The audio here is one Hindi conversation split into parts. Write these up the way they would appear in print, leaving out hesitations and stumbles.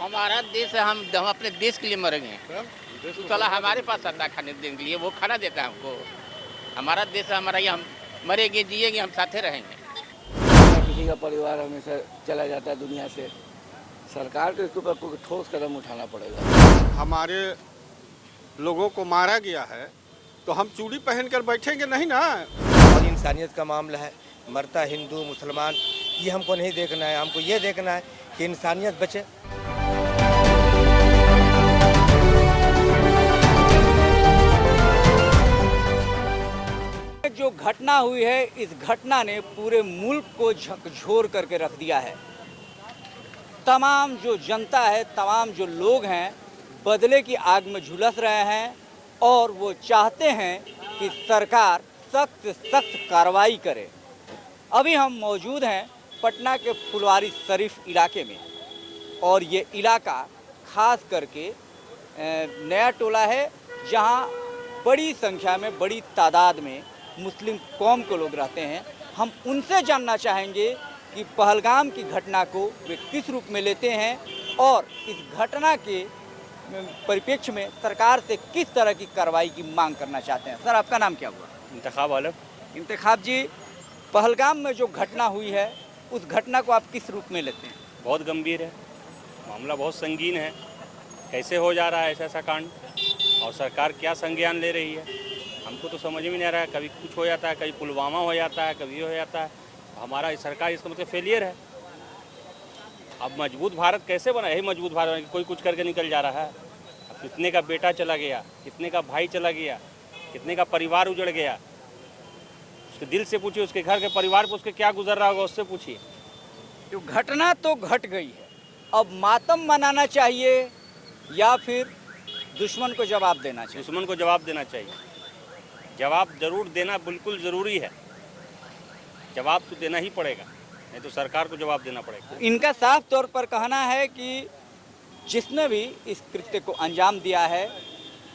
हमारा देश है, हम अपने देश के लिए मरेंगे। तो साला हमारे पास आता है खाने देने के लिए, वो खाना देता है हमको। हमारा देश है, हमारा ये, हम मरेंगे जिएंगे, हम साथे रहेंगे। किसी का परिवार हमेशा चला जाता है दुनिया से, सरकार को इसके ऊपर कोई ठोस कदम उठाना पड़ेगा। हमारे लोगों को मारा गया है तो हम चूड़ी पहनकर बैठेंगे नहीं ना। और इंसानियत का मामला है, मरता हिंदू मुसलमान ये हमको नहीं देखना है, हमको ये देखना है कि इंसानियत बचे। जो घटना हुई है, इस घटना ने पूरे मुल्क को झकझोर करके रख दिया है। तमाम जो जनता है, तमाम जो लोग हैं, बदले की आग में झुलस रहे हैं और वो चाहते हैं कि सरकार सख्त से सख्त कार्रवाई करे। अभी हम मौजूद हैं पटना के फुलवारी शरीफ इलाके में और ये इलाका खास करके नया टोला है, जहां बड़ी संख्या में, बड़ी तादाद में मुस्लिम कौम के लोग रहते हैं। हम उनसे जानना चाहेंगे कि पहलगाम की घटना को वे किस रूप में लेते हैं और इस घटना के परिप्रेक्ष्य में सरकार से किस तरह की कार्रवाई की मांग करना चाहते हैं। सर, आपका नाम क्या हुआ? इंतखाब आलम। इंतखाब जी, पहलगाम में जो घटना हुई है, उस घटना को आप किस रूप में लेते हैं? बहुत गंभीर है, मामला बहुत संगीन है। कैसे हो जा रहा है ऐसा कांड और सरकार क्या संज्ञान ले रही है, हमको तो समझ में नहीं आ रहा है। कभी कुछ हो जाता है, कभी पुलवामा हो जाता है, कभी हो जाता है। हमारा सरकार इसका मतलब फेलियर है। अब मजबूत भारत कैसे बना? यही मजबूत भारत, कोई कुछ करके निकल जा रहा है। अब कितने का बेटा चला गया, कितने का भाई चला गया, कितने का परिवार उजड़ गया। उसके दिल से पूछिए, उसके घर के परिवार पर उसके क्या गुजर रहा होगा, उससे पूछिए। जो घटना तो घट गई है, अब मातम मनाना चाहिए या फिर दुश्मन को जवाब देना चाहिए? दुश्मन को जवाब देना चाहिए। जवाब जरूर देना बिल्कुल ज़रूरी है। जवाब तो देना ही पड़ेगा, नहीं तो सरकार को जवाब देना पड़ेगा। इनका साफ तौर पर कहना है कि जिसने भी इस कृत्य को अंजाम दिया है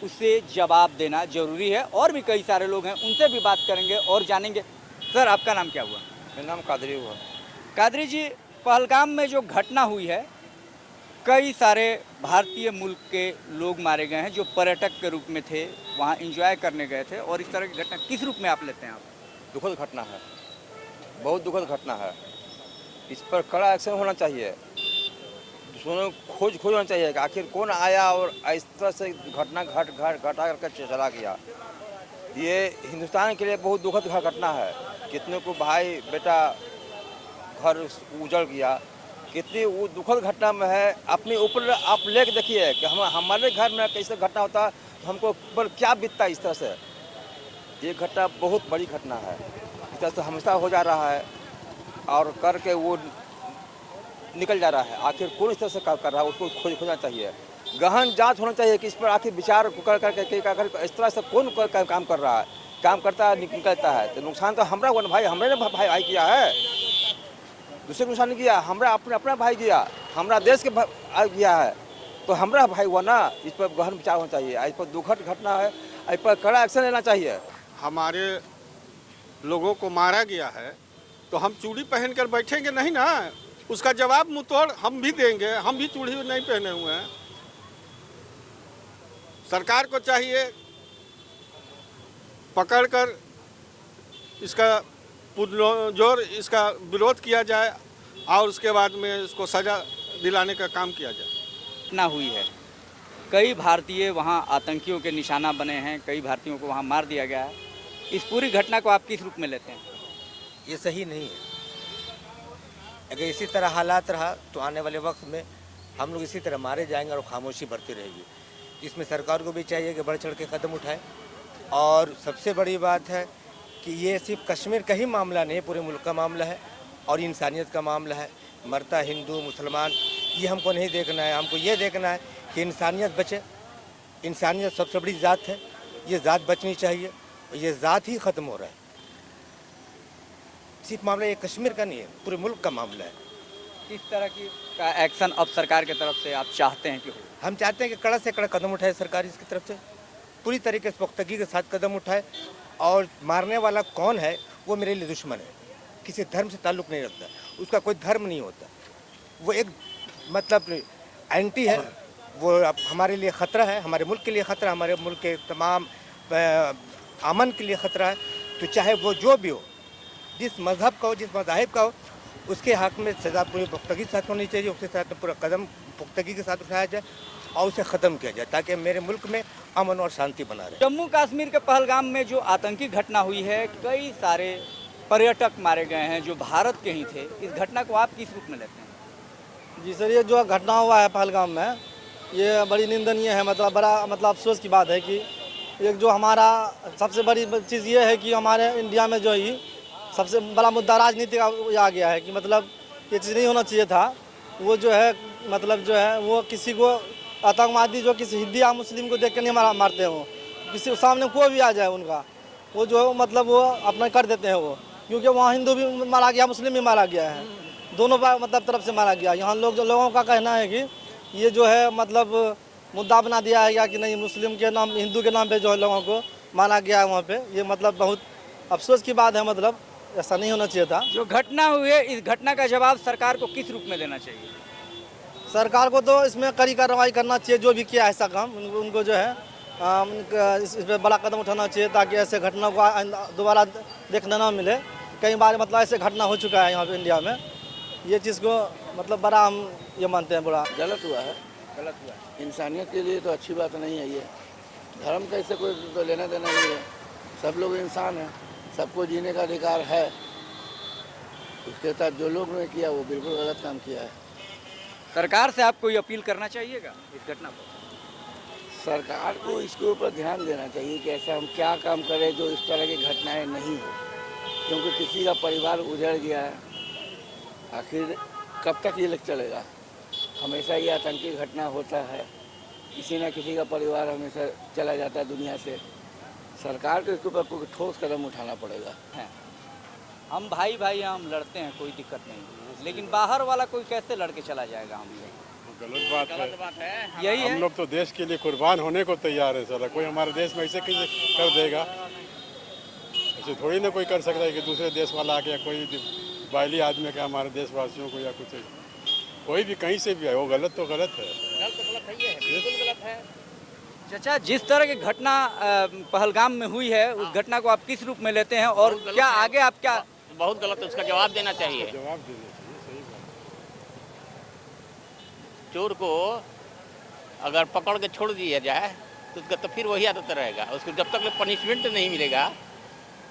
उसे जवाब देना जरूरी है। और भी कई सारे लोग हैं, उनसे भी बात करेंगे और जानेंगे। सर, आपका नाम क्या हुआ? मेरा नाम कादरी हुआ। कादरी जी, पहलगाम में जो घटना हुई है, कई सारे भारतीय मुल्क के लोग मारे गए हैं जो पर्यटक के रूप में थे, वहाँ एंजॉय करने गए थे, और इस तरह की घटना किस रूप में आप लेते हैं? आप दुखद घटना है, बहुत दुखद घटना है। इस पर कड़ा एक्शन होना चाहिए। दुश्मनों को खोज होना चाहिए कि आखिर कौन आया और इस तरह से घटना घटा करके चला गया। ये हिंदुस्तान के लिए बहुत दुखद घटना है। कितने को भाई बेटा घर उजड़ गया, कितनी वो दुखद घटना में है। अपने ऊपर आप लेके देखिए कि हमारे घर में कैसे घटना होता तो हमको पर क्या बीतता इस तरह से। ये घटना बहुत बड़ी घटना है, इस तरह से हमेशा हो जा रहा है और करके वो निकल जा रहा है। आखिर कौन इस तरह से कर रहा है, उसको खोजना चाहिए। गहन जांच होना चाहिए कि इस पर आखिर विचार कर करके इस तरह से कौन काम कर रहा है, काम करता है निकलता है। तो नुकसान तो हमारा हुआ ना भाई, हमने ना भाई किया है, दूसरे को नुकसान नहीं किया, हमरा अपना भाई किया, हमारा देश के किया है, तो हमारा भाई हुआ ना। इस पर गहन विचार होना चाहिए। इस पर दुखद घटना है, इस पर कड़ा एक्शन लेना चाहिए। हमारे लोगों को मारा गया है तो हम चूड़ी पहनकर बैठेंगे नहीं ना। उसका जवाब मुंहतोड़ हम भी देंगे, हम भी चूड़ी नहीं पहने हुए हैं। सरकार को चाहिए पकड़कर इसका पुरजोर इसका विरोध किया जाए और उसके बाद में इसको सजा दिलाने का काम किया जाए। घटना हुई है, कई भारतीय वहाँ आतंकियों के निशाना बने हैं, कई भारतीयों को वहाँ मार दिया गया है। इस पूरी घटना को आप किस रूप में लेते हैं? ये सही नहीं है। अगर इसी तरह हालात रहा तो आने वाले वक्त में हम लोग इसी तरह मारे जाएंगे और खामोशी बढ़ती रहेगी। इसमें सरकार को भी चाहिए कि बढ़ चढ़ के कदम उठाए। और सबसे बड़ी बात है कि ये सिर्फ कश्मीर का ही मामला नहीं, पूरे मुल्क का मामला है और इंसानियत का मामला है। मरता हिंदू मुसलमान ये हमको नहीं देखना है, हमको ये देखना है कि इंसानियत बचे। इंसानियत सबसे बड़ी ज़ात है, ये ज़ात बचनी चाहिए। ये ज़ात ही ख़त्म हो रहा है। सिर्फ मामला ये कश्मीर का नहीं है, पूरे मुल्क का मामला है। किस तरह की का एक्शन अब सरकार की तरफ से आप चाहते हैं कि हो? हम चाहते हैं कि कड़ा से कड़ा कदम उठाए सरकार, इसकी तरफ से पूरी तरीके से पुख्तगी के साथ कदम उठाए। और मारने वाला कौन है वो मेरे लिए दुश्मन है, किसी धर्म से ताल्लुक़ नहीं रखता, उसका कोई धर्म नहीं होता। वो एक मतलब एंटी है, वो हमारे लिए ख़तरा है, हमारे मुल्क के लिए ख़तरा, हमारे मुल्क के तमाम अमन के लिए ख़तरा है। तो चाहे वो जो भी हो, जिस मज़हब का हो, जिस मज़ाहिब का हो, उसके हक़ में सज़ा पूरी पुख्तगी के साथ होनी चाहिए, उसके साथ पूरा कदम पुख्तगी के साथ उठाया जाए और उसे ख़त्म किया जाए ताकि मेरे मुल्क में अमन और शांति बना रहे। जम्मू कश्मीर के पहलगाम में जो आतंकी घटना हुई है, कई सारे पर्यटक मारे गए हैं जो भारत के ही थे। इस घटना को आप किस रूप में लेते हैं? जी सर, ये जो घटना हुआ है पहलगाम में, ये बड़ी निंदनीय है। मतलब बड़ा अफसोस की बात है कि एक जो हमारा सबसे बड़ी चीज़ ये है कि हमारे इंडिया में जो ही सबसे बड़ा मुद्दा राजनीति का आ गया है कि मतलब ये चीज़ नहीं होना चाहिए था। वो जो है मतलब जो है वो किसी को आतंकवादी जो किसी हिंदू या मुस्लिम को देख कर नहीं मारते हो, किसी सामने कोई भी आ जाए उनका वो जो मतलब वो अपना कर देते हैं वो, क्योंकि वहाँ हिंदू भी मारा गया, मुस्लिम भी मारा गया है, दोनों मतलब तरफ से मारा गया। यहाँ लोगों का कहना है कि ये जो है मतलब मुद्दा बना दिया है कि नहीं, मुस्लिम के नाम हिंदू के नाम पे जो है लोगों को मारा गया है वहाँ पे। ये मतलब बहुत अफसोस की बात है, मतलब ऐसा नहीं होना चाहिए था। जो घटना हुई है, इस घटना का जवाब सरकार को किस रूप में देना चाहिए? सरकार को तो इसमें कड़ी कार्रवाई करना चाहिए, जो भी किया ऐसा काम उनको जो है इस पर बड़ा कदम उठाना चाहिए ताकि ऐसे घटना को दोबारा देखने ना मिले। कई बार मतलब ऐसे घटना हो चुका है यहाँ पे इंडिया में। ये चीज़ को मतलब बड़ा हम ये मानते हैं बड़ा गलत हुआ है, गलत हुआ है। इंसानियत के लिए तो अच्छी बात नहीं है ये। धर्म का इससे कोई तो लेना देना नहीं है। सब लोग इंसान हैं, सबको जीने का अधिकार है। उसके साथ जो लोग ने किया वो बिल्कुल गलत काम किया है। सरकार से आप कोई अपील करना चाहिएगा इस घटना पर? सरकार को इसके ऊपर ध्यान देना चाहिए कि ऐसा हम क्या काम करें जो इस तरह की घटनाएं नहीं हो, क्योंकि किसी का परिवार उजड़ गया है। आखिर कब तक ये चलेगा? हमेशा ये आतंकी घटना होता है, किसी न किसी का परिवार हमेशा चला जाता है दुनिया से। सरकार को इसके ऊपर कोई ठोस कदम उठाना पड़ेगा। हम भाई भाई हम लड़ते हैं, कोई दिक्कत नहीं, लेकिन बाहर वाला कोई कैसे लड़के चला जाएगा हमसे? गलत बात है। यही है। हम लोग तो देश के लिए कुर्बान होने को तैयार है सर। कोई हमारे देश में ऐसे कैसे कर देगा? ऐसे थोड़ी ना कोई कर सकता है कि दूसरे देश वाला आके कोई बाइली आदमी का हमारे देशवासियों को या कुछ कोई भी कहीं से भी है, वो गलत तो गलत है। गलत तो गलत है, ये है, बिल्कुल गलत है। चाचा, जिस तरह की घटना पहलगाम में हुई है, उस घटना को आप किस रूप में लेते हैं और क्या आगे आप क्या? बहुत गलत है, उसका जवाब देना चाहिए। जवाब देना चाहिए, सही बात। चोर को अगर पकड़ के छोड़ दिया जाए तो उसका तो फिर वही आदत रहेगा। उसको जब तक पनिशमेंट नहीं मिलेगा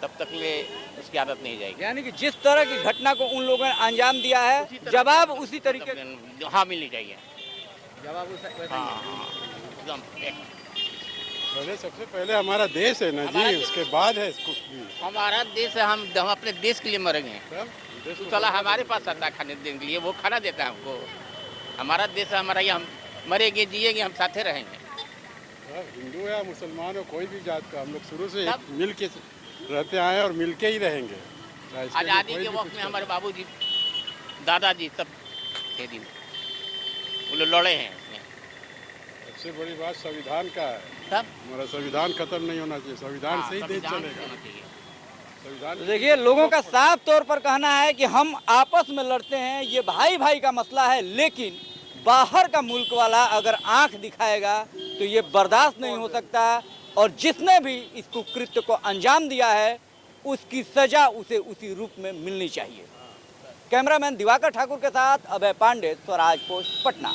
तब तक ले उसकी आदत नहीं जाएगी। यानी कि जिस तरह की घटना को उन लोगों ने अंजाम दिया है, जवाब उसी तरीके हाँ मिलनी चाहिए। जवाब एकदम पहले सबसे पहले हमारा देश है ना जी, उसके बाद है इसको। हमारा देश है, हम अपने देश के लिए मरेंगे। तो साला हमारे पास आता है खाने देने के लिए, वो खाना देता है हमको। हमारा देश है, हमारा ये, हम मरेंगे जिएंगे, हम साथे रहेंगे। हिंदू या मुसलमान हो, कोई भी जात का, हम लोग शुरू से मिल के रहते आए और मिल के ही रहेंगे। आज़ादी के वक्त में हमारे बाबूजी, दादाजी सब थे दिन, वो लोग लड़े हैं। सबसे बड़ी बात संविधान का है। हमारा संविधान खत्म नहीं होना चाहिए, संविधान से ही देश चलेगा। संविधान देखिए, लोगों का साफ तौर पर कहना है कि हम आपस में लड़ते हैं, ये भाई भाई का मसला है, लेकिन बाहर का मुल्क वाला अगर आंख दिखाएगा तो ये बर्दाश्त नहीं हो सकता। और जिसने भी इस कुकृत्य को अंजाम दिया है उसकी सजा उसे उसी रूप में मिलनी चाहिए। कैमरामैन दिवाकर ठाकुर के साथ अभय पांडे, स्वराज पोस्ट, पटना।